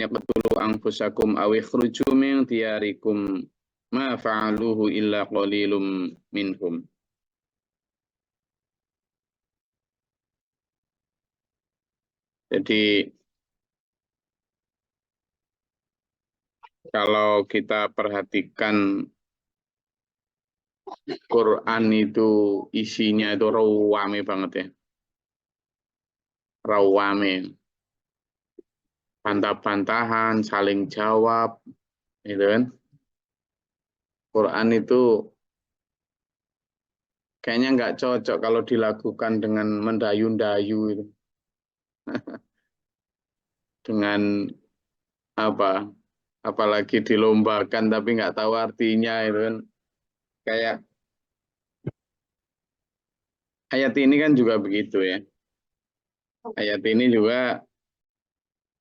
yaqtulu anfusakum aw ikhruju min diyarikum ma fa'aluhu illa qalilum minhum. Jadi kalau kita perhatikan Quran itu isinya itu rawame banget ya. Rawame. Bantah-bantahan, saling jawab, gitu kan. Quran itu kayaknya nggak cocok kalau dilakukan dengan mendayu-dayu itu. Dengan apa? Apalagi dilombakan tapi nggak tahu artinya itu kan. Kayak ayat ini kan juga begitu ya. Ayat ini juga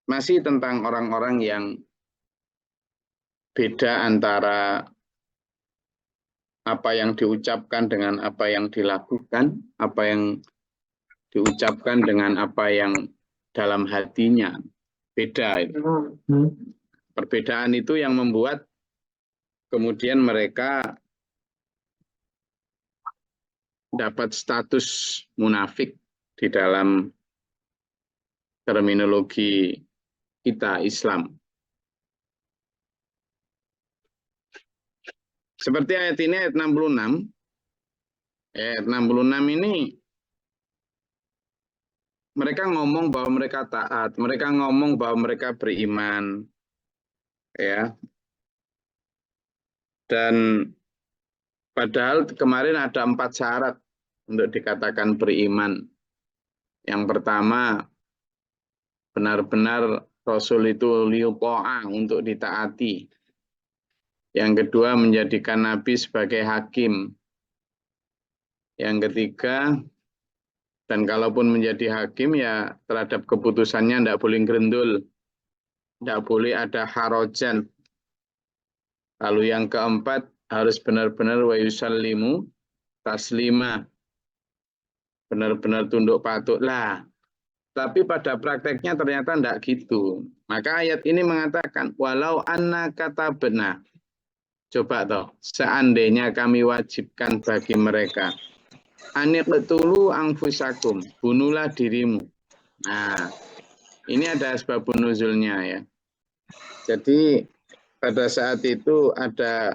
masih tentang orang-orang yang beda antara apa yang diucapkan dengan apa yang dilakukan, apa yang diucapkan dengan apa yang dalam hatinya. Beda itu. Perbedaan itu yang membuat kemudian mereka dapat status munafik di dalam terminologi kita Islam. Seperti ayat ini, ayat 66. Ayat 66 ini mereka ngomong bahwa mereka taat, mereka ngomong bahwa mereka beriman. Ya. Dan padahal kemarin ada 4 syarat untuk dikatakan beriman. Yang pertama, benar-benar Rasul itu liupo'a untuk ditaati. Yang kedua, menjadikan Nabi sebagai hakim. Yang ketiga, dan kalaupun menjadi hakim ya terhadap keputusannya tidak boleh gerendul. Tidak boleh ada harajan. Lalu yang keempat, harus benar-benar wa yusallimu taslima. Benar-benar tunduk patuh. Lah, tapi pada prakteknya ternyata tidak gitu. Maka ayat ini mengatakan, walau anna katabna. Coba toh, seandainya kami wajibkan bagi mereka. Aniqtulu anfusakum, bunuhlah dirimu. Nah, ini ada sebab nuzulnya ya. Jadi pada saat itu ada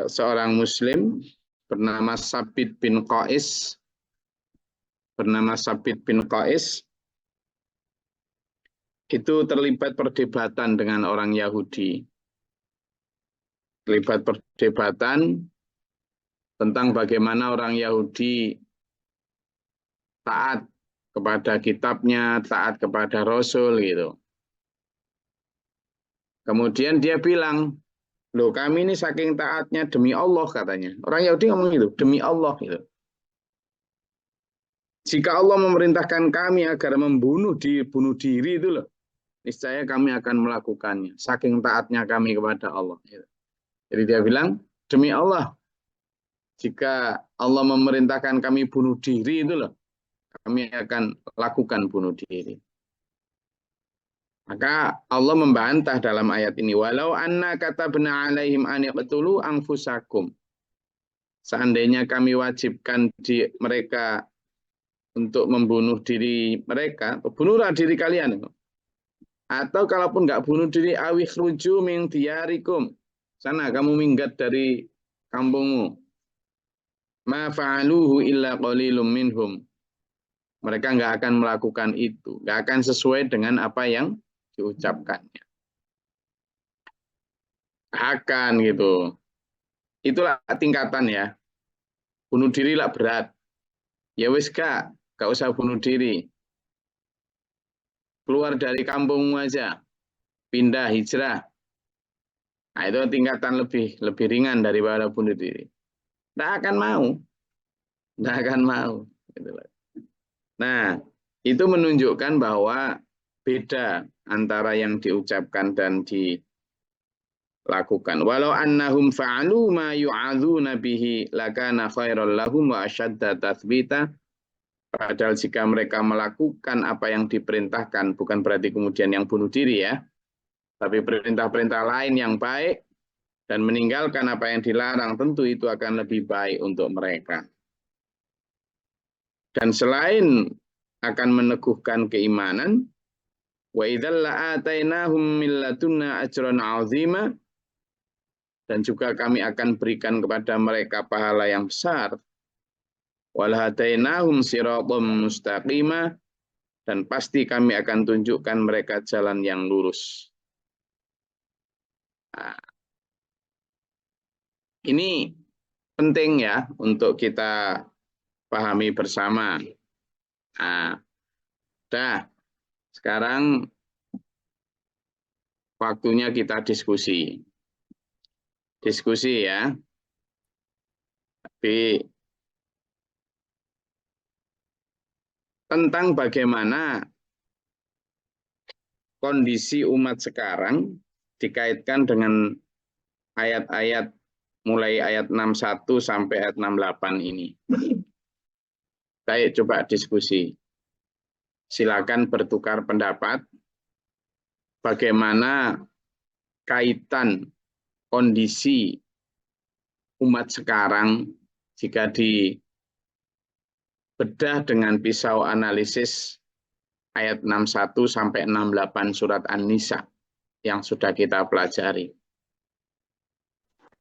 seorang muslim bernama Sabit bin Qais. Itu terlibat perdebatan dengan orang Yahudi. Terlibat perdebatan tentang bagaimana orang Yahudi taat kepada kitabnya, taat kepada Rasul gitu. Kemudian dia bilang, loh kami ini saking taatnya demi Allah katanya. Orang Yahudi ngomong gitu, demi Allah gitu. Jika Allah memerintahkan kami agar bunuh diri itu loh, niscaya kami akan melakukannya. Saking taatnya kami kepada Allah. Gitu. Jadi dia bilang, demi Allah, jika Allah memerintahkan kami bunuh diri itu loh, kami akan lakukan bunuh diri. Maka Allah membantah dalam ayat ini, walau anna katabna alaihim an yaqtulu anfusakum. Seandainya kami wajibkan di mereka untuk membunuh diri mereka, bunuhlah diri kalian. Atau kalaupun nggak bunuh diri, awih ruju min diyarikum. Sana kamu minggat dari kampungmu. Ma fa'aluhu illa qalilum minhum. Mereka nggak akan melakukan itu. Nggak akan sesuai dengan apa yang diucapkannya. Akan gitu. Itulah tingkatan ya. Bunuh diri lah berat. Ya wis gak usah bunuh diri. Keluar dari kampungmu aja. Pindah, hijrah. Nah, itu tingkatan lebih ringan daripada bunuh diri. Tidak akan mau. Tidak akan mau. Nah, itu menunjukkan bahwa beda antara yang diucapkan dan dilakukan. Walau annahum fa'alu ma yu'adzuna bihi lakana khairal lahum wa asyadda tathbita. Padahal jika mereka melakukan apa yang diperintahkan, bukan berarti kemudian yang bunuh diri ya, tapi perintah-perintah lain yang baik, dan meninggalkan apa yang dilarang, tentu itu akan lebih baik untuk mereka. Dan selain akan meneguhkan keimanan, wa idzal la'atainahum min ladunna ajran 'azima, dan juga kami akan berikan kepada mereka pahala yang besar. Wal hadainahum siratal mustaqima, dan pasti kami akan tunjukkan mereka jalan yang lurus. Nah, ini penting ya untuk kita pahami bersama. Nah, sekarang waktunya kita diskusi. Diskusi ya. Tapi tentang bagaimana kondisi umat sekarang dikaitkan dengan ayat-ayat mulai ayat 61 sampai ayat 68 ini. Baik, coba diskusi. Silakan bertukar pendapat. Bagaimana kaitan kondisi umat sekarang jika dibedah dengan pisau analisis ayat 61 sampai 68 surat An-Nisa yang sudah kita pelajari.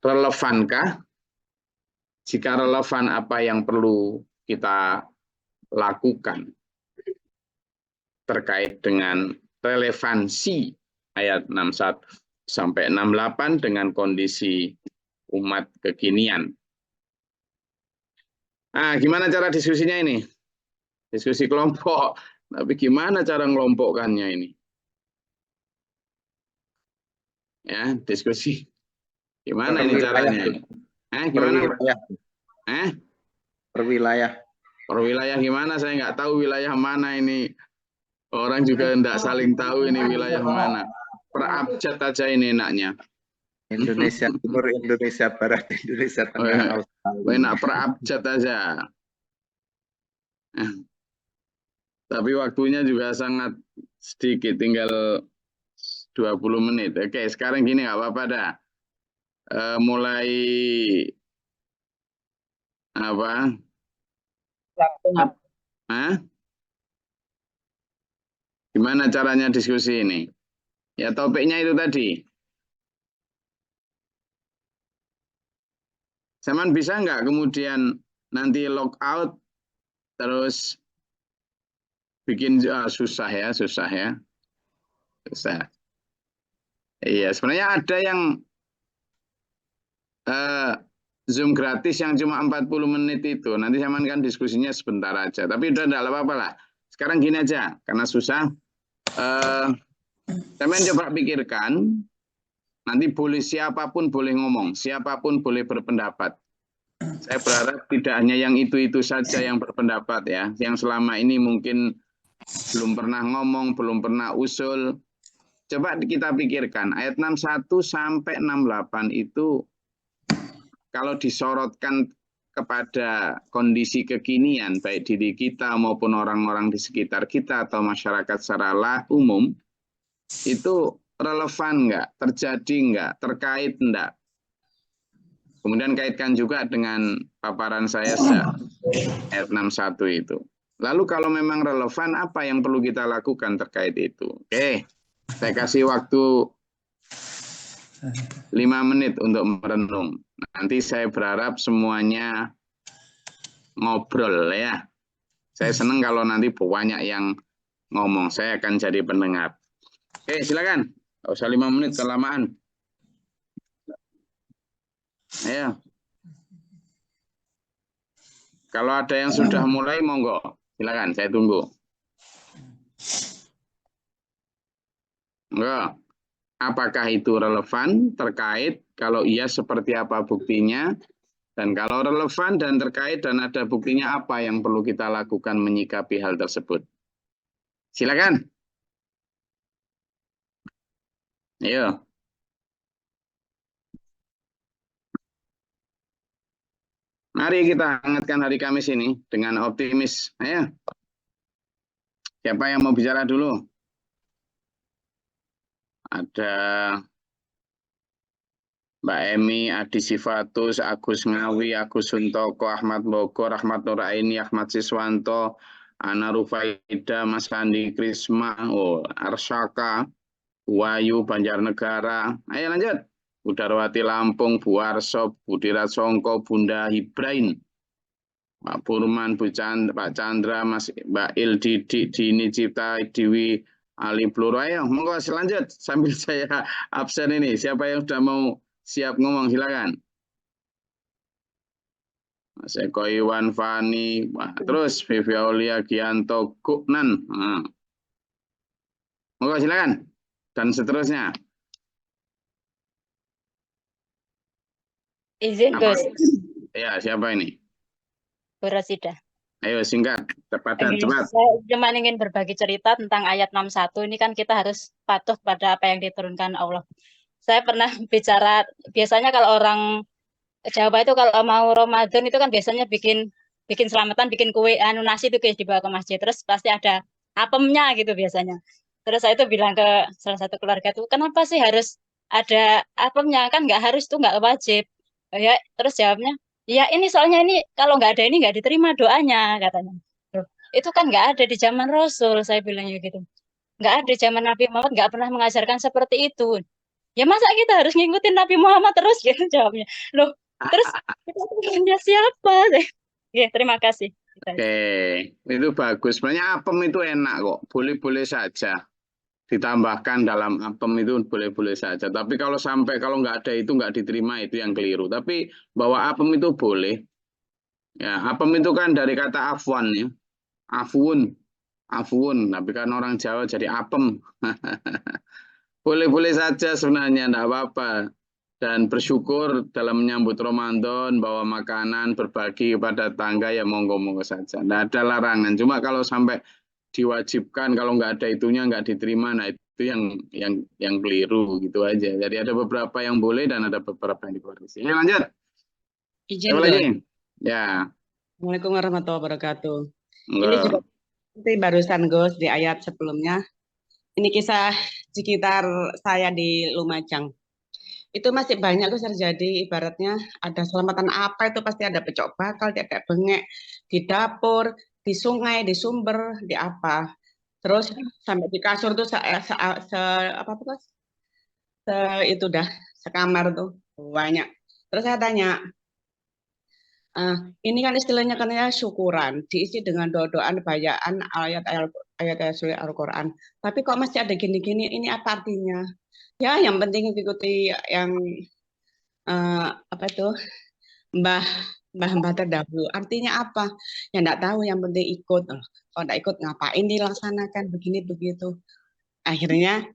Relevankah? Jika relevan, apa yang perlu kita lakukan terkait dengan relevansi ayat 61 sampai 68 dengan kondisi umat kekinian. Nah, gimana cara diskusinya ini? Diskusi kelompok. Tapi gimana cara ngelompokkannya ini? Ya, diskusi. Gimana ini caranya? Gimana? Per wilayah gimana? Saya nggak tahu wilayah mana ini. Orang juga nggak saling tahu ini wilayah mana. Per abjad aja ini enaknya. Indonesia Timur, Indonesia Barat, Indonesia Tengah, Australia. Enak per abjad aja. Tapi waktunya juga sangat sedikit, tinggal 20 menit. Oke, sekarang gini nggak apa-apa dah. Mulai apa? Gimana caranya diskusi ini? Ya topiknya itu tadi. Zaman bisa nggak kemudian nanti log out terus bikin susah ya. Susah. Iya, sebenarnya ada yang Zoom gratis yang cuma 40 menit itu. Nanti zaman kan diskusinya sebentar aja. Tapi udah enggak apa-apa lah. Sekarang gini aja, karena susah. Teman coba pikirkan, nanti boleh siapapun boleh ngomong, siapapun boleh berpendapat. Saya berharap tidak hanya yang itu-itu saja yang berpendapat ya. Yang selama ini mungkin belum pernah ngomong, belum pernah usul. Coba kita pikirkan, ayat 61 sampai 68 itu kalau disorotkan kepada kondisi kekinian, baik diri kita maupun orang-orang di sekitar kita atau masyarakat secara umum, itu relevan nggak, terjadi nggak, terkait nggak. Kemudian kaitkan juga dengan paparan saya ayat 61 itu. Lalu kalau memang relevan, apa yang perlu kita lakukan terkait itu? Oke, saya kasih waktu 5 menit untuk merenung. Nanti saya berharap semuanya ngobrol ya. Saya senang kalau nanti banyak yang ngomong. Saya akan jadi pendengar. Oke, silakan. Nggak usah 5 menit, kelamaan. Ayo. Kalau ada yang sudah mulai, monggo. Silakan, saya tunggu. Enggak. Apakah itu relevan, terkait, kalau iya seperti apa buktinya, dan kalau relevan dan terkait dan ada buktinya apa yang perlu kita lakukan menyikapi hal tersebut. Silakan. Ayo. Mari kita hangatkan hari Kamis ini dengan optimis. Ayo. Siapa yang mau bicara dulu? Ada Mbak Emi, Adi Sifatus, Agus Ngawi, Agus Suntoko, Ahmad Bogor, Ahmad Nuraini, Ahmad Siswanto, Ana Rufaida, Mas Andi Krisma, Arsaka, Wayu, Banjarnegara. Ayo lanjut. Budarwati Lampung, Bu Arso, Budirat Songko, Bunda Hibrain, Pak Purman, Pak Chandra, Mas Mbak Ildi, Dini Cipta, Dewi, Ali Bluro. Ayo, monggo selanjut sambil saya absen ini. Siapa yang sudah mau siap ngomong, silakan. Mas Eko Iwan Fani, terus Vivi Aulia Gianto Guknan. Monggo silakan. Dan seterusnya. Izin, Gus. Ya, siapa ini? Bu Rosida. Ayo singkat, cepat dan cepat. Saya cuma ingin berbagi cerita tentang ayat 61. Ini kan kita harus patuh pada apa yang diturunkan Allah. Saya pernah bicara, biasanya kalau orang Jawa itu kalau mau Ramadan itu kan biasanya bikin selamatan, bikin kue, nasi itu kayak dibawa ke masjid. Terus pasti ada apemnya gitu biasanya. Terus saya itu bilang ke salah satu keluarga itu, kenapa sih harus ada apemnya? Kan nggak harus, tuh nggak wajib. Ya, terus jawabnya, ya ini soalnya ini kalau nggak ada ini nggak diterima doanya katanya. Loh, itu kan nggak ada di zaman Rasul, saya bilangnya gitu. Nggak ada zaman Nabi Muhammad, nggak pernah mengajarkan seperti itu. Ya masa kita harus ngikutin Nabi Muhammad terus gitu jawabnya. Loh, terus kita punya siapa? Ya, terima kasih. Oke, itu bagus. Sebenarnya apem itu enak kok, boleh-boleh saja. Ditambahkan dalam apem itu boleh-boleh saja. Tapi kalau nggak ada itu nggak diterima, itu yang keliru. Tapi bahwa apem itu boleh. Ya, apem itu kan dari kata afwan ya. Afun. Tapi kan orang Jawa jadi apem. Boleh-boleh saja sebenarnya, enggak apa-apa. Dan bersyukur dalam menyambut Ramadan bahwa makanan berbagi kepada tangga ya monggo-monggo saja. Enggak ada larangan. Cuma kalau sampai diwajibkan, kalau nggak ada itunya nggak diterima, nah itu yang keliru gitu aja. Jadi ada beberapa yang boleh dan ada beberapa yang dikoreksi. Ya, lanjut. Izin, Siapa lagi? Ya. Assalamualaikum warahmatullahi wabarakatuh. Enggak. Ini juga seperti barusan Gus di ayat sebelumnya. Ini kisah sekitar saya di Lumajang. Itu masih banyak Gus terjadi, ibaratnya ada selamatan apa itu pasti ada pecok bakal, ada bengek di dapur, di sungai, di sumber, di apa. Terus sampai di kasur tuh apa tuh Gus? Itu dah sekamar tuh banyak. Terus saya tanya, ini kan istilahnya kan ya syukuran, diisi dengan doa-doaan, bacaan ayat-ayat surat Al-Quran. Tapi kok masih ada gini-gini, ini apa artinya? Ya, yang penting ikuti yang apa tuh mbah terdahulu. Artinya apa? Ya enggak tahu, yang penting ikut. Kalau enggak ikut ngapain dilaksanakan begini begitu. Akhirnya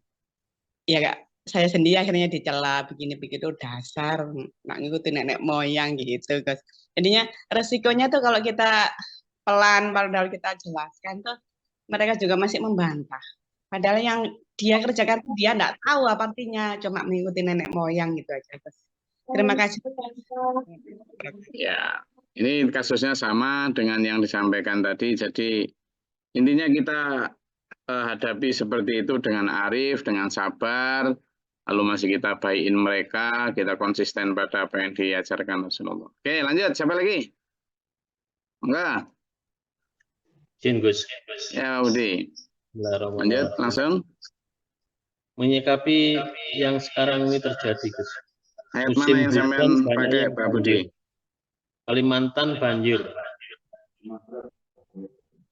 ya saya sendiri akhirnya dicela begini begitu, dasar nggak ngikutin nenek moyang gitu guys. Jadinya resikonya tuh kalau kita pelan padahal kita jelaskan tuh mereka juga masih membantah. Padahal yang dia kerjakan dia nggak tahu apa artinya, cuma mengikuti nenek moyang gitu aja guys. Terima kasih. Ya, ini kasusnya sama dengan yang disampaikan tadi. Jadi intinya kita hadapi seperti itu dengan arif, dengan sabar, lalu masih kita baikin mereka, kita konsisten pada apa yang diajarkan Rasulullah. Oke, lanjut. Siapa lagi? Enggak? Izin Gus. Ya, Budi. Lanjut, langsung. Menyikapi yang sekarang ini terjadi, Gus. Ayat mana yang sampean pakai, Pak Budi? Kalimantan banjir.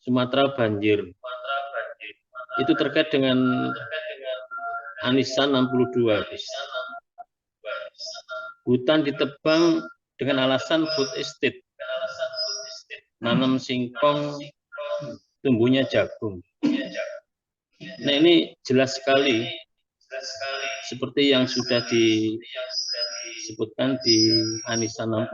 Sumatera banjir. Itu terkait dengan Anisan 62. Hutan ditebang dengan alasan food estate. Nanam singkong, tumbuhnya jagung. Nah, ini jelas sekali seperti yang sudah disebutkan di Anisan 62.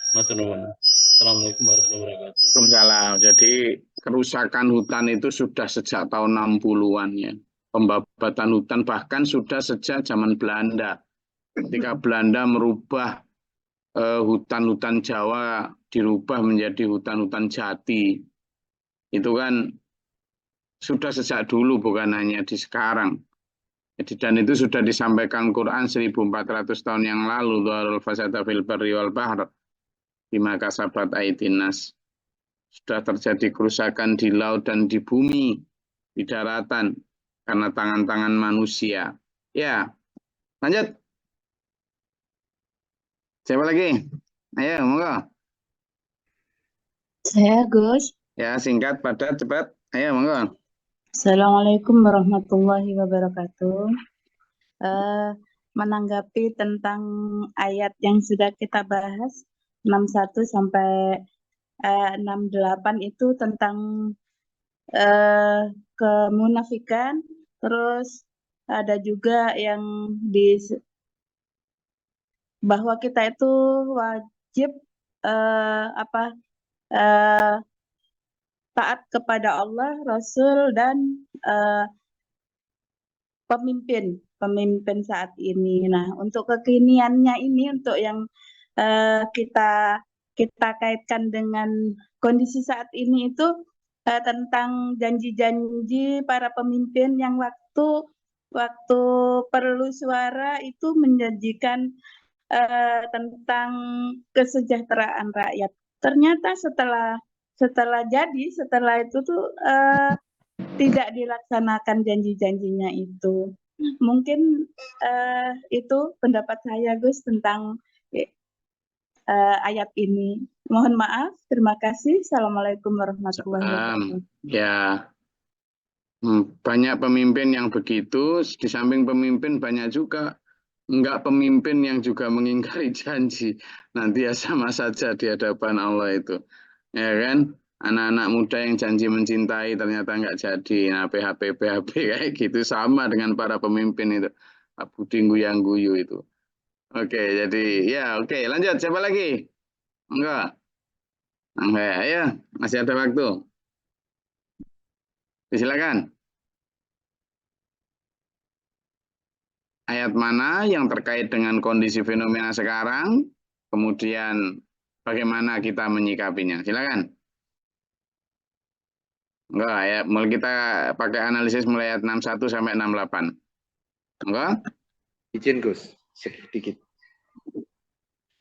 Assalamualaikum warahmatullahi wabarakatuh. Waalaikumsalam. Jadi kerusakan hutan itu sudah sejak tahun 60-an ya. Pembabatan hutan bahkan sudah sejak zaman Belanda. Ketika Belanda merubah hutan-hutan Jawa dirubah menjadi hutan-hutan jati. Itu kan sudah sejak dulu, bukan hanya di sekarang. Jadi, dan itu sudah disampaikan Quran 1400 tahun yang lalu, Dharul fasada fil barri wal bahr bima kasabat aydin nas. Sudah terjadi kerusakan di laut dan di bumi, di daratan, karena tangan-tangan manusia. Ya, lanjut. Siapa lagi? Ayo, monggo. Saya Gus. Ya, singkat, padat, cepat. Ayo, monggo. Assalamualaikum warahmatullahi wabarakatuh. Menanggapi tentang ayat yang sudah kita bahas, 61 sampai 68 itu tentang kemunafikan, terus ada juga yang bahwa kita itu wajib taat kepada Allah, Rasul, dan pemimpin saat ini. Nah, untuk kekiniannya ini, untuk yang kita kaitkan dengan kondisi saat ini itu tentang janji-janji para pemimpin yang waktu perlu suara itu menjanjikan tentang kesejahteraan rakyat. Ternyata setelah itu tuh tidak dilaksanakan janji-janjinya itu. Mungkin itu pendapat saya, Gus, tentang ayat ini. Mohon maaf, terima kasih. Assalamualaikum warahmatullahi wabarakatuh. Ya, banyak pemimpin yang begitu, di samping pemimpin banyak juga enggak pemimpin yang juga mengingkari janji. Nanti ya sama saja di hadapan Allah itu. Ya kan? Anak-anak muda yang janji mencintai ternyata enggak jadi. Nah, PHP kayak gitu sama dengan para pemimpin itu. Budi yang guyu itu. Oke, jadi ya oke, lanjut. Siapa lagi? Enggak. Enggak, ayo, masih ada waktu. Silakan. Ayat mana yang terkait dengan kondisi fenomena sekarang, kemudian bagaimana kita menyikapinya? Silakan. Enggak, ya, mulai kita pakai analisis mulai ayat 61 sampai 68. Enggak? Izin Gus, sedikit.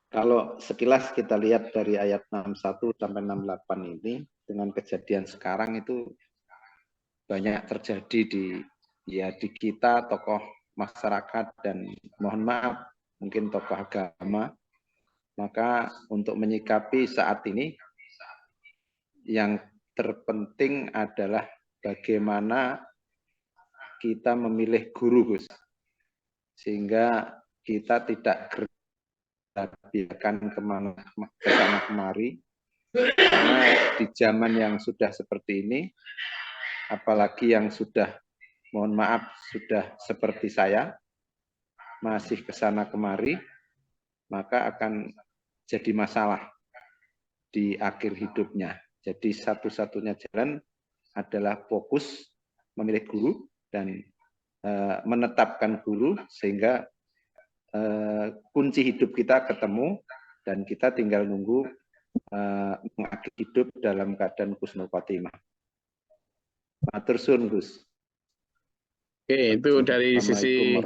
Kalau sekilas kita lihat dari ayat 61 sampai 68 ini, dengan kejadian sekarang itu banyak terjadi di kita, tokoh masyarakat, dan mohon maaf, mungkin tokoh agama. Maka untuk menyikapi saat ini, yang terpenting adalah bagaimana kita memilih guru, Gus. Sehingga kita tidak biarkan kesana kemari. Karena di zaman yang sudah seperti ini, apalagi yang sudah, mohon maaf, sudah seperti saya, masih kesana kemari, maka akan jadi masalah di akhir hidupnya. Jadi satu-satunya jalan adalah fokus memilih guru dan menetapkan guru, sehingga kunci hidup kita ketemu dan kita tinggal nunggu mengakhiri hidup dalam keadaan husnul khotimah. Matur suwun, Gus. Oke, itu dari sisi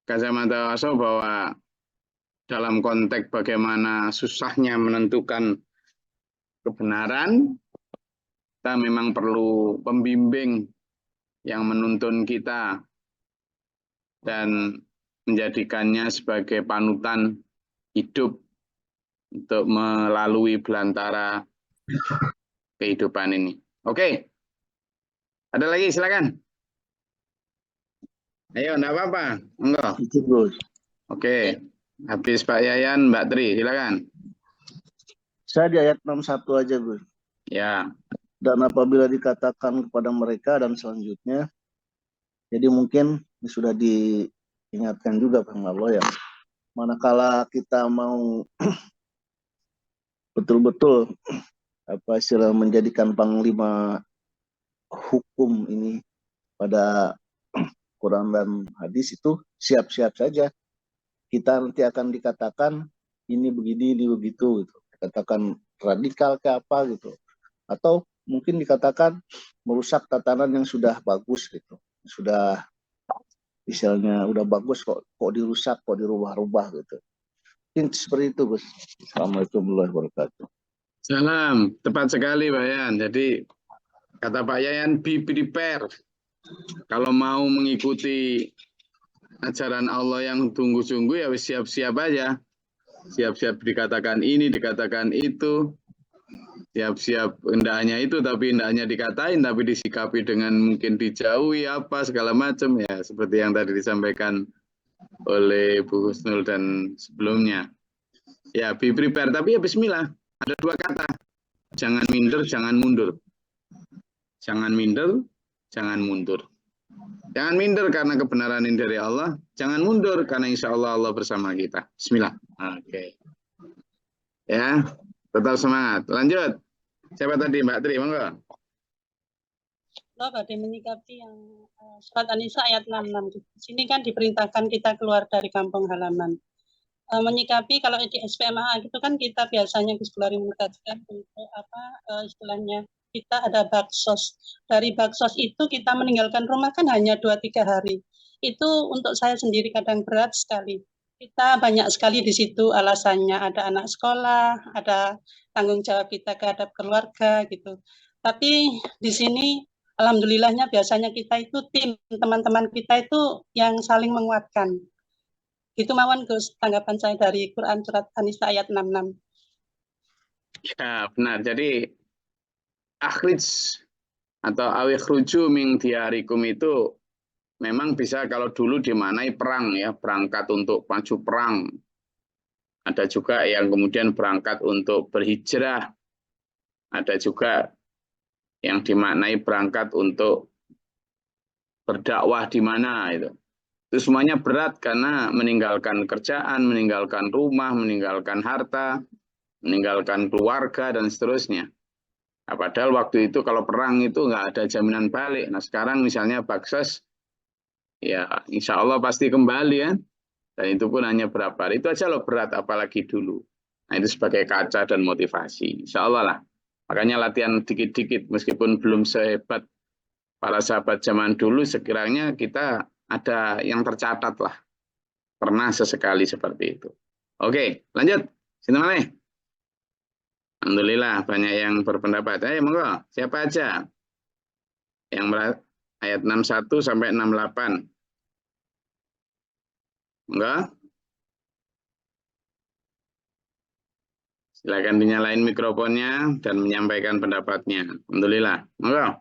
kacamata Waso, bahwa dalam konteks bagaimana susahnya menentukan kebenaran, kita memang perlu pembimbing yang menuntun kita dan menjadikannya sebagai panutan hidup untuk melalui belantara kehidupan ini. Oke. Ada lagi, silakan. Ayo, enggak apa-apa. Enggak. Oke. Habis Pak Yayan, Mbak Tri, silakan. Saya di ayat 61 aja, Gus. Ya. Dan apabila dikatakan kepada mereka dan selanjutnya, jadi mungkin sudah diingatkan juga Bang Allah ya, manakala kita mau betul-betul istilah menjadikan panglima hukum ini pada Quran dan hadis, itu siap-siap saja kita nanti akan dikatakan ini begini, ini begitu gitu. Dikatakan radikal ke apa gitu. Atau mungkin dikatakan merusak tatanan yang sudah bagus gitu. Sudah misalnya udah bagus kok dirusak, kok dirubah-rubah gitu. Mungkin seperti itu, Gus. Assalamualaikum warahmatullahi wabarakatuh. Salam, tepat sekali Pak Yayan. Jadi kata Pak Yayan, be prepared. Kalau mau mengikuti ajaran Allah yang sungguh-sungguh ya siap-siap aja. Siap-siap dikatakan ini, dikatakan itu. Siap-siap hendaknya itu, tapi hendaknya dikatain, tapi disikapi dengan mungkin dijauhi apa segala macam ya, seperti yang tadi disampaikan oleh Bu Husnul dan sebelumnya. Ya, be prepared, tapi ya bismillah. Ada dua kata, jangan minder, jangan mundur. Jangan minder, jangan mundur. Jangan minder karena kebenaran ini dari Allah. Jangan mundur karena insya Allah Allah bersama kita. Bismillah. Oke. Ya, tetap semangat. Lanjut. Siapa tadi Mbak Tri? Monggo. Pada menyikapi yang surat An-Nisa ayat 66. Di sini kan diperintahkan kita keluar dari kampung halaman. Menyikapi kalau di SPMA itu kan kita biasanya Gus-Glori mengingatkan untuk istilahnya kita ada baksos. Dari baksos itu kita meninggalkan rumah kan hanya 2-3 hari. Itu untuk saya sendiri kadang berat sekali. Kita banyak sekali di situ alasannya, ada anak sekolah, ada tanggung jawab kita terhadap keluarga gitu. Tapi di sini alhamdulillahnya biasanya kita itu tim, teman-teman kita itu yang saling menguatkan. Itu mawon Gus, tanggapan saya dari Quran surat An-Nisa ayat 66. Ya, benar. Jadi akhrij atau awikhruju min diyarikum itu memang bisa kalau dulu dimaknai perang ya, berangkat untuk maju perang. Ada juga yang kemudian berangkat untuk berhijrah. Ada juga yang dimaknai berangkat untuk berdakwah di mana itu. Itu semuanya berat karena meninggalkan kerjaan, meninggalkan rumah, meninggalkan harta, meninggalkan keluarga dan seterusnya. Nah, padahal waktu itu kalau perang itu nggak ada jaminan balik. Nah sekarang misalnya baksos, ya insya Allah pasti kembali ya. Dan itu pun hanya berapa hari. Itu aja loh berat, apalagi dulu. Nah itu sebagai kaca dan motivasi. Insya Allah lah. Makanya latihan dikit-dikit, meskipun belum sehebat para sahabat zaman dulu, sekiranya kita ada yang tercatat lah. Pernah sesekali seperti itu. Oke, lanjut. Sini Maleh. Alhamdulillah banyak yang berpendapat. Ayo monggo, siapa aja yang ayat 61 sampai 68. Enggak? Silakan dinyalain mikrofonnya dan menyampaikan pendapatnya. Alhamdulillah. Monggo.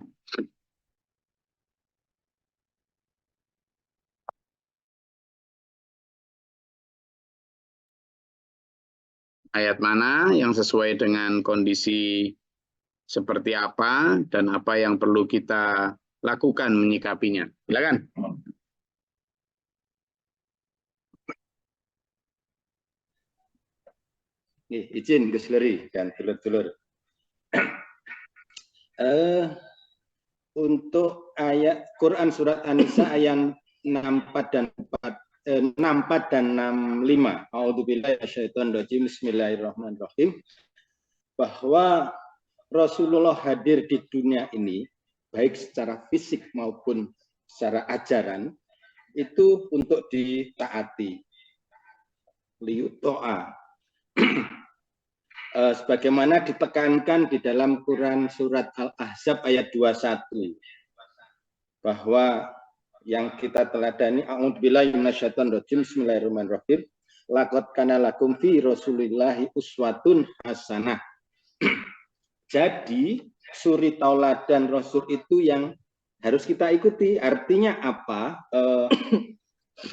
Ayat mana yang sesuai dengan kondisi seperti apa dan apa yang perlu kita lakukan menyikapinya. Silakan. Izin Gus Leri dan dulur-dulur. Untuk ayat Quran surat An-Nisa ayat 64 dan 65. A'udzubillahi minasyaitonir rajim. Bismillahirrahmanirrahim. Bahwa Rasulullah hadir di dunia ini baik secara fisik maupun secara ajaran itu untuk ditaati. Liyuto'a. Sebagaimana ditekankan di dalam Quran surat Al-Ahzab ayat 21 bahwa yang kita teladani a'udzubillahi minasyaitonir rajim bismillahirrahmanirrahim laqad kana lakum fi rasulillahi uswatun hasanah. Jadi suri tauladan Rasul itu yang harus kita ikuti. Artinya apa?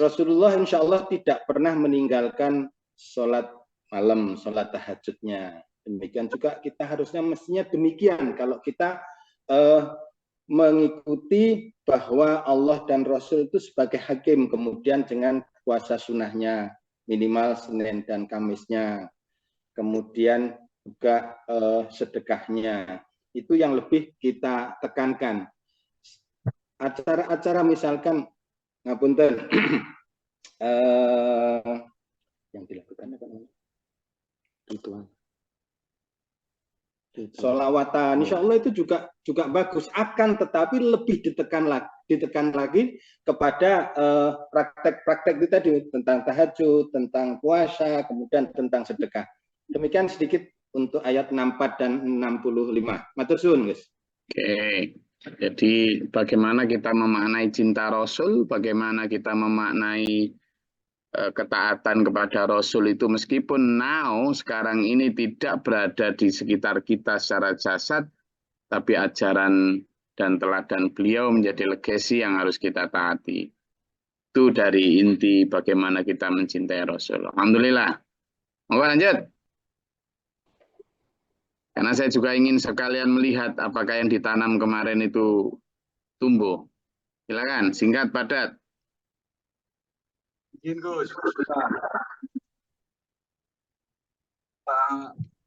Rasulullah insya Allah tidak pernah meninggalkan sholat malam, sholat tahajudnya. Demikian juga kita harusnya mestinya demikian. Kalau kita mengikuti bahwa Allah dan Rasul itu sebagai hakim, kemudian dengan puasa sunnahnya minimal Senin dan Kamisnya, kemudian juga sedekahnya, itu yang lebih kita tekankan. Acara-acara misalkan ngapunten yang dilakukan apa namanya? Sholawatan, insya Allah itu juga bagus. Akan tetapi lebih ditekan lagi kepada praktek-praktek itu tadi tentang tahajud, tentang puasa, kemudian tentang sedekah. Demikian sedikit untuk ayat 64 dan 65. Matur suwun, guys. Oke, jadi bagaimana kita memaknai cinta Rasul, bagaimana kita memaknai ketaatan kepada Rasul itu meskipun sekarang ini tidak berada di sekitar kita secara jasad, tapi ajaran dan teladan beliau menjadi legasi yang harus kita taati. Itu dari inti bagaimana kita mencintai Rasul. Alhamdulillah. Mau lanjut? Karena saya juga ingin sekalian melihat apakah yang ditanam kemarin itu tumbuh. Silakan, singkat, padat. Izin Gus.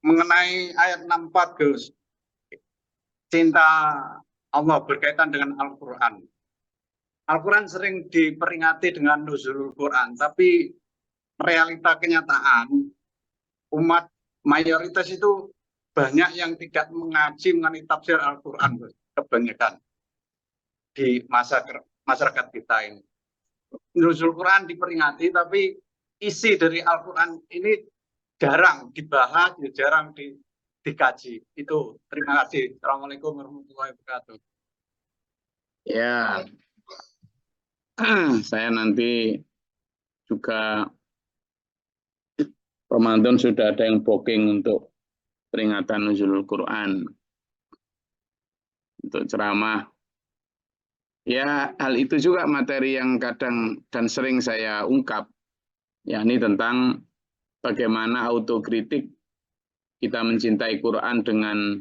Mengenai ayat 64 Gus, cinta Allah berkaitan dengan Al-Quran. Al-Quran sering diperingati dengan nuzulul Quran, tapi realita kenyataan umat mayoritas itu banyak yang tidak mengaji mengenai tafsir Al-Quran, kebanyakan di masyarakat kita ini. Nuzul Quran diperingati, tapi isi dari Al-Quran ini jarang dibahas, jarang dikaji. Itu, terima kasih. Assalamualaikum warahmatullahi wabarakatuh. Ya, saya nanti juga Ramadan sudah ada yang booking untuk peringatan Nuzulul Quran, untuk ceramah. Ya, hal itu juga materi yang kadang dan sering saya ungkap, yakni tentang bagaimana autokritik kita mencintai Quran dengan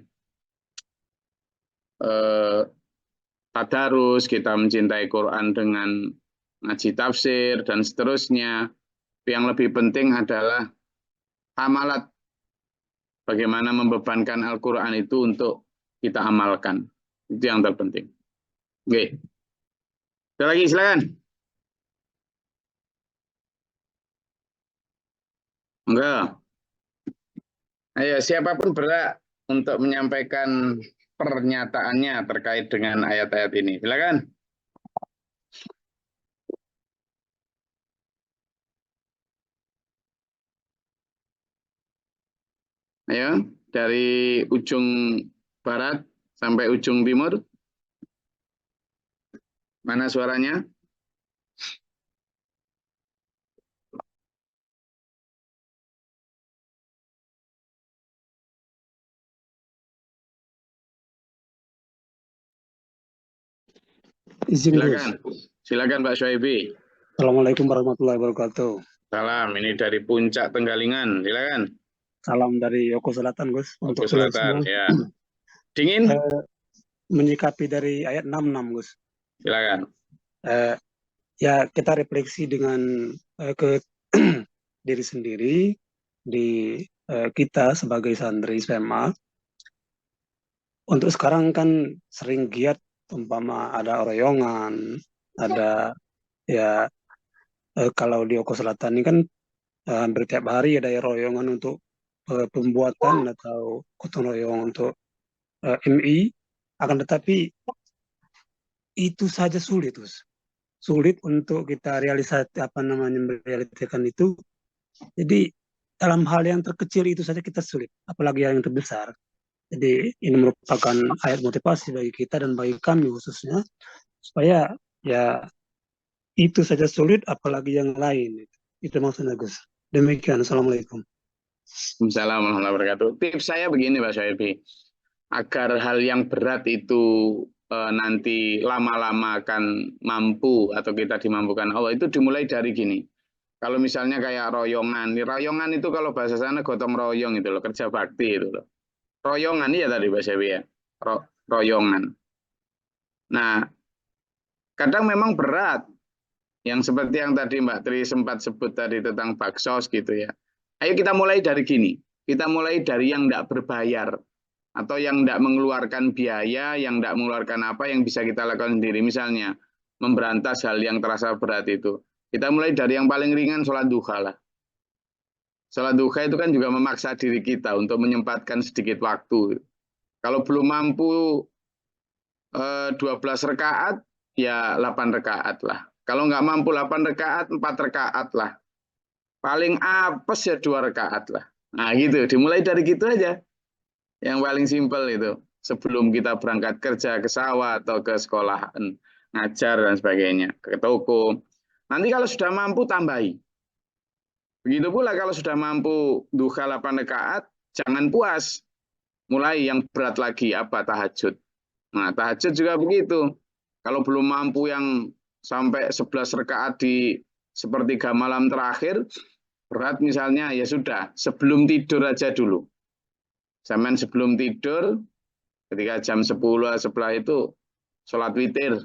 tadarus, kita mencintai Quran dengan ngaji tafsir, dan seterusnya. Yang lebih penting adalah amalat, bagaimana membebankan Al-Quran itu untuk kita amalkan. Itu yang terpenting. Oke. Ada lagi, silakan. Enggak. Ayo, siapapun berhak untuk menyampaikan pernyataannya terkait dengan ayat-ayat ini. Silakan. Ayo, dari ujung barat sampai ujung timur. Mana suaranya? Izin Silakan. Silakan Pak Syuaibi. Assalamualaikum warahmatullahi wabarakatuh. Salam, ini dari Puncak Tenggalingan. Silakan. Salam dari Yoko Selatan, Gus. Yoko Selatan, ya. Dingin? Menyikapi dari ayat 66, Gus. Silakan. Ya, kita refleksi dengan ke diri sendiri, di kita sebagai santri SMA. Untuk sekarang kan sering giat, umpama ada royongan, ada ya kalau di Yoko Selatan ini kan hampir tiap hari ada royongan untuk pembuatan atau gotong royong untuk MI, akan tetapi itu saja sulit, Gus. Sulit untuk kita merealisasikan itu. Jadi dalam hal yang terkecil itu saja kita sulit, apalagi yang terbesar. Jadi ini merupakan ayat motivasi bagi kita dan bagi kami khususnya, supaya ya itu saja sulit, apalagi yang lain. Itu maksudnya, Gus. Demikian, Assalamualaikum. Assalamualaikum warahmatullahi wabarakatuh. Tips saya begini, Pak Syaibi. Agar hal yang berat itu nanti lama-lama akan mampu atau kita dimampukan Allah, itu dimulai dari gini. Kalau misalnya kayak royongan itu kalau bahasa sana gotong royong itu loh, kerja bakti itu loh. Royongan ya tadi Pak Syaibi ya, royongan. Nah, kadang memang berat. Yang seperti yang tadi Mbak Tri sempat sebut tadi tentang baksos gitu ya. Ayo kita mulai dari gini. Kita mulai dari yang tidak berbayar. Atau yang tidak mengeluarkan biaya, yang tidak mengeluarkan apa yang bisa kita lakukan sendiri. Misalnya, memberantas hal yang terasa berat itu. Kita mulai dari yang paling ringan, sholat duha lah. Sholat duha itu kan juga memaksa diri kita untuk menyempatkan sedikit waktu. Kalau belum mampu 12 rakaat, ya 8 rakaat lah. Kalau nggak mampu 8 rakaat, 4 rakaat lah. Paling apes ya 2 rakaat lah. Nah gitu, dimulai dari gitu aja. Yang paling simpel itu. Sebelum kita berangkat kerja ke sawah atau ke sekolah, ngajar dan sebagainya, ke toko. Nanti kalau sudah mampu, tambahi. Begitu pula kalau sudah mampu duha 8 rakaat, jangan puas. Mulai yang berat lagi, apa? Tahajud. Nah, tahajud juga begitu. Kalau belum mampu yang sampai 11 rakaat di sepertiga malam terakhir, berat misalnya, ya sudah, sebelum tidur aja dulu. Zaman sebelum tidur, ketika jam 10 setelah itu, sholat witir.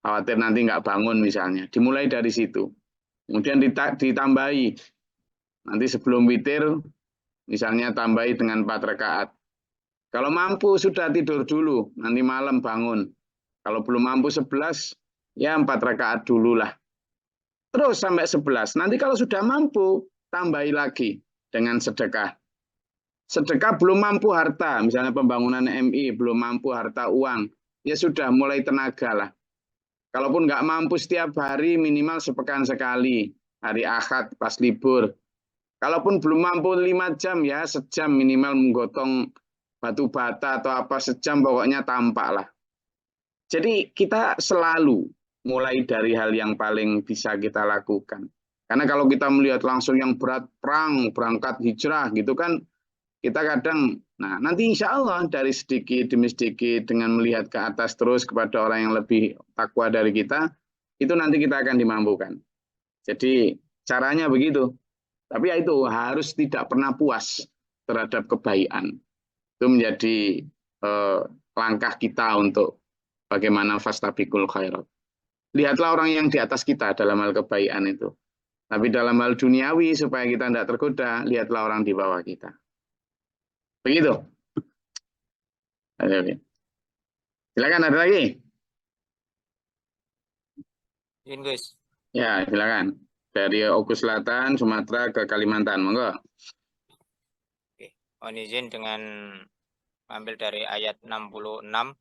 Khawatir nanti nggak bangun misalnya. Dimulai dari situ. Kemudian ditambahi. Nanti sebelum witir, misalnya tambahi dengan 4 rakaat. Kalau mampu sudah tidur dulu, nanti malam bangun. Kalau belum mampu 11, ya 4 rakaat dulu lah. Terus sampai 11. Nanti kalau sudah mampu, tambahi lagi dengan sedekah. Sedekah belum mampu harta, misalnya pembangunan MI, belum mampu harta uang. Ya sudah, mulai tenaga lah. Kalaupun nggak mampu setiap hari, minimal sepekan sekali. Hari Ahad pas libur. Kalaupun belum mampu 5 jam, ya sejam minimal menggotong batu bata atau apa, sejam pokoknya tampak lah. Jadi kita selalu mulai dari hal yang paling bisa kita lakukan. Karena kalau kita melihat langsung yang berat, perang, berangkat hijrah gitu kan, kita kadang, nah nanti insya Allah dari sedikit demi sedikit dengan melihat ke atas terus kepada orang yang lebih takwa dari kita, itu nanti kita akan dimampukan. Jadi caranya begitu. Tapi ya itu harus tidak pernah puas terhadap kebaikan. Itu menjadi langkah kita untuk bagaimana fastabiqul khairat. Lihatlah orang yang di atas kita dalam hal kebaikan itu. Tapi dalam hal duniawi supaya kita tidak tergoda, lihatlah orang di bawah kita. Begitu. Silakan, ada lagi? Izin, Gus. Ya, silakan. Dari Oku Selatan, Sumatera ke Kalimantan, monggo. Oke. Mohon izin dengan ambil dari ayat 66.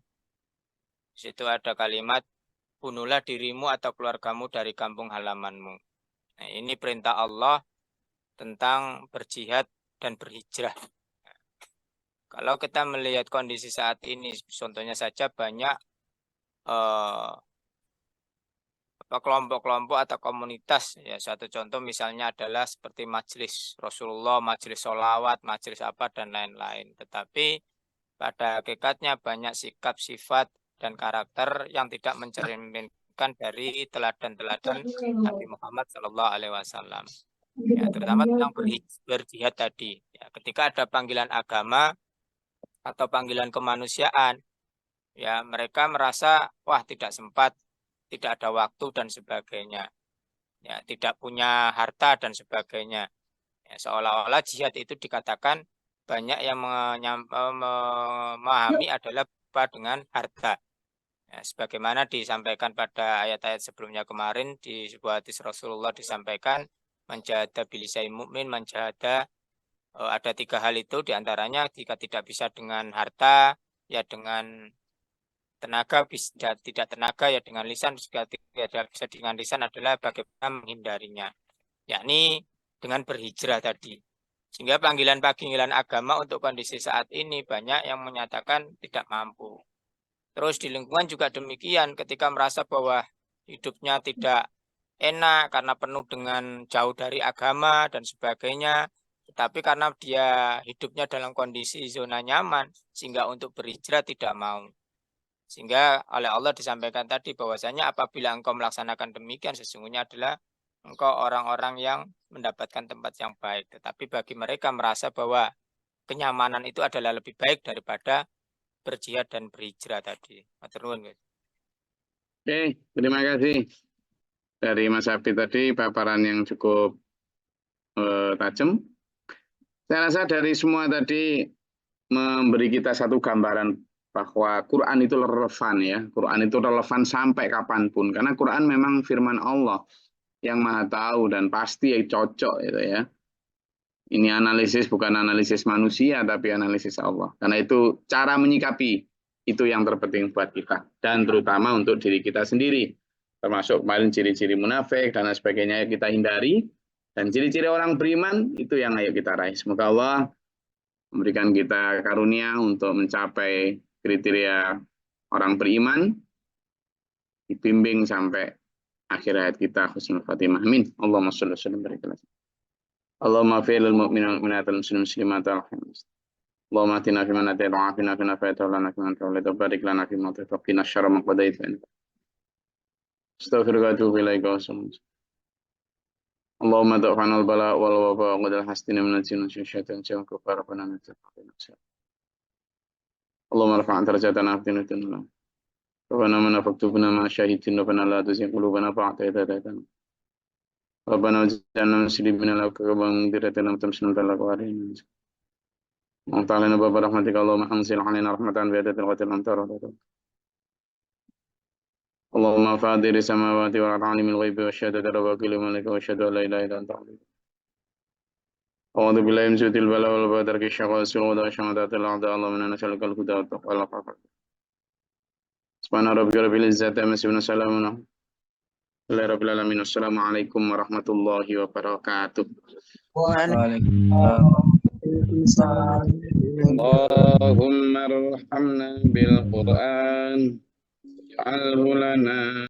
Di situ ada kalimat, bunuhlah dirimu atau keluargamu dari kampung halamanmu. Nah, ini perintah Allah tentang berjihad dan berhijrah. Kalau kita melihat kondisi saat ini, contohnya saja banyak kelompok-kelompok atau komunitas. Ya, satu contoh misalnya adalah seperti majelis Rasulullah, majelis sholawat, majelis apa, dan lain-lain. Tetapi pada hakikatnya banyak sikap, sifat, dan karakter yang tidak mencerminkan dari teladan-teladan Nabi Muhammad SAW. Ya, terutama tentang berjihad tadi. Ya, ketika ada panggilan agama atau panggilan kemanusiaan, ya mereka merasa wah tidak sempat, tidak ada waktu dan sebagainya, ya tidak punya harta dan sebagainya. Ya, seolah-olah jihad itu dikatakan banyak yang memahami adalah dengan harta. Ya, sebagaimana disampaikan pada ayat-ayat sebelumnya kemarin di sebuah hadis Rasulullah disampaikan menjahada bilisai mukmin, menjahada ada 3 hal itu, diantaranya jika tidak bisa dengan harta, ya dengan tenaga, bisa tidak tenaga ya dengan lisan, jika tidak bisa dengan lisan adalah bagaimana menghindarinya, yakni dengan berhijrah tadi. Sehingga panggilan-panggilan agama untuk kondisi saat ini banyak yang menyatakan tidak mampu. Terus di lingkungan juga demikian, ketika merasa bahwa hidupnya tidak enak karena penuh dengan jauh dari agama dan sebagainya, tetapi karena dia hidupnya dalam kondisi zona nyaman, sehingga untuk berhijrah tidak mau. Sehingga oleh Allah disampaikan tadi bahwasanya apabila engkau melaksanakan demikian, sesungguhnya adalah engkau orang-orang yang mendapatkan tempat yang baik. Tetapi bagi mereka merasa bahwa kenyamanan itu adalah lebih baik daripada berjihad dan berhijrah tadi. Oke, terima kasih dari Mas Abdi tadi, paparan yang cukup tajam. Saya rasa dari semua tadi memberi kita satu gambaran bahwa Quran itu relevan ya. Quran itu relevan sampai kapanpun. Karena Quran memang firman Allah yang maha tahu dan pasti cocok itu ya. Ini analisis bukan analisis manusia, tapi analisis Allah. Karena itu cara menyikapi itu yang terpenting buat kita. Dan terutama untuk diri kita sendiri. Termasuk kemarin ciri-ciri munafik dan sebagainya yang kita hindari. Dan ciri-ciri orang beriman itu yang ayo kita raih. Semoga Allah memberikan kita karunia untuk mencapai kriteria orang beriman. Dibimbing sampai akhir hayat kita husnul khatimah. Amin. Allahumma sholli wa sallim barik. Allahumma fi'lil mu'minina wal mu'minati wal muslimina wal muslimat. Allahumma atina fi man hadayta wa afina fi man afayta wa lana fi man tawallayta wa barik lana fi ma atayta wa qina syarra ma qadaita. Astaghfiruka wa atubu ilaika wa sallam. Allahumma da'fana al-bala wal waba wa qadal hastina min al-jinni wa syaitan wa kufar rabbana natakabbalu. Allahumma rafa'na darajatana fi dunya. Rabbana man faktubna ma syahidin rabbana la tuzigh qulubana ba'da idh hadaytana. Rabbana waj'alna muslimina laka wa mudhiratan lam tamsina laka wa alayna. Wa ta'ala baba rahmatika Allahumma anzil 'alaina rahmatan bi yadil qatil antara. Allahumma fadir samawati wal ardi alimil ghaibi wasyahadati rabbika malika wa syahadu la ilaha illa anta. A'udzu billahi min syaitanir bala wal badarki syaqasil wa da'shamatil a'da Allahumma inna nas'aluka al-huda wa taqwa wal afaf. Subhana rabbika rabbil izzati amma yasifun salamun Rabbil alamin. Assalamualaikum warahmatullahi wabarakatuh. Waalaikumsalam. Allahumma arhamna bil Qur'an. Ja'alhu lana